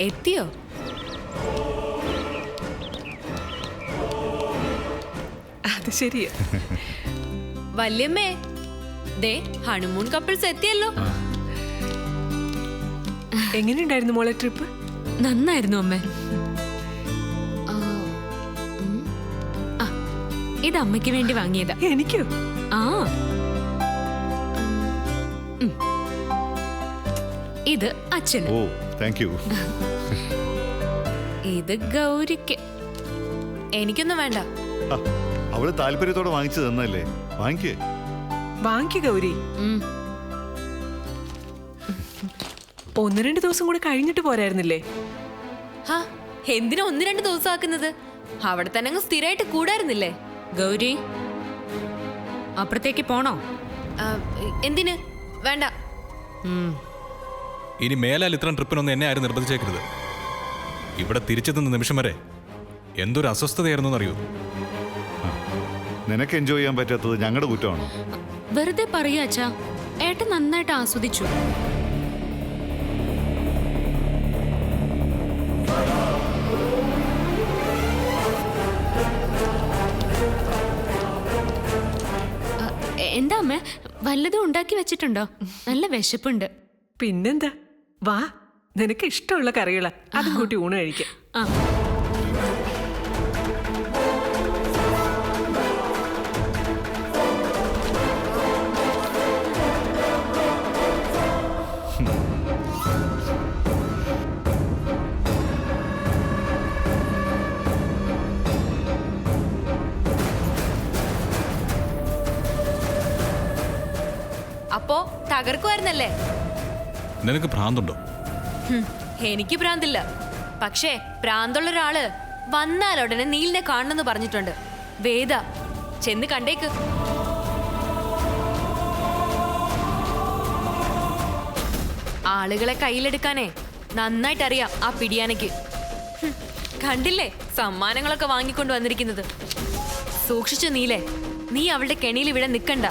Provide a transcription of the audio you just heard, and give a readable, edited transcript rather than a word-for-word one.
എത്തിയോ? അത് ശരിയാ. വല്യമ്മേ, ദേ ഹണിമൂൺ കപ്പിൾസ് എത്തിയല്ലോ. എങ്ങനെയുണ്ടായിരുന്നു മോളെ ട്രിപ്പ്? നന്നായിരുന്നു അമ്മേ. ഇത് അമ്മയ്ക്ക് വേണ്ടി വാങ്ങിയതാ. എനിക്കോ? ആ, ഇത് അച്ഛന്. ഓ, താങ്ക് യു. ഇത് ഗൗരിക്ക്. എനിക്കൊന്നും വേണ്ട. അവള് താല്പര്യത്തോടെ വാങ്ങിച്ചു തന്നല്ലേ, വാങ്ങിക്കേ. വാങ്ങിക്ക് ഗൗരി. ഉം. 1-2 ദിവസം കൂടെ കഴിഞ്ഞിട്ട് പോരായിരുന്നില്ലേ? ഹാ, എന്തിനാ 1-2 ദിവസം ആക്കുന്നത്? അവിടെ തന്നെ അങ്ങ് സ്ഥിരമായിട്ട് കൂടായിരുന്നില്ലേ? ഗൗരി, അപ്പുറത്തേക്ക് പോണോ? എന്തിന്? വേണ്ട. ഇനി മേലാൽ ഇത്തരം ട്രിപ്പിനൊന്നും എന്നെ ആരും നിർബന്ധിച്ചേക്കരുത്. ഇവിടെ തിരിച്ചെത്തുന്ന നിമിഷം വരെ എന്തൊരു അസ്വസ്ഥതയായിരുന്നു എന്നറിയൂ. നിനക്ക് എൻജോയ് ചെയ്യാൻ പറ്റാത്തത് ഞങ്ങളുടെ കുറ്റമാണോ? വെറുതെ പറയാ അച്ഛാ. ഏട്ടൻ നന്നായിട്ട് ആസ്വദിച്ചു. എന്താ അമ്മ, വല്ലതും ഉണ്ടാക്കി വെച്ചിട്ടുണ്ടോ? നല്ല വിശപ്പുണ്ട്. പിന്നെന്താ, വാ, നിനക്ക് ഇഷ്ടമുള്ള കറികളാ, അതും കൂട്ടി ഊണ് കഴിക്കാം. ആ, അപ്പോ തകർക്കുമായിരുന്നല്ലേ? നിനക്ക് ഭ്രാന്തുണ്ടോ? എനിക്ക് ഭ്രാന്തില്ല. പക്ഷേ ഭ്രാന്തുള്ള ഒരാള് വന്നാലുടനെ നീലിനെ കാണണമെന്ന് പറഞ്ഞിട്ടുണ്ട്. വേദ, ചെന്ന് കണ്ടേക്ക്. ആളുകളെ കയ്യിലെടുക്കാനേ നന്നായിട്ട് അറിയാം ആ പിടിയാനയ്ക്ക്. കണ്ടില്ലേ സമ്മാനങ്ങളൊക്കെ വാങ്ങിക്കൊണ്ട് വന്നിരിക്കുന്നത്. സൂക്ഷിച്ചു നീലേ, നീ അവളുടെ കെണിയിൽ ഇവിടെ നിൽക്കണ്ട.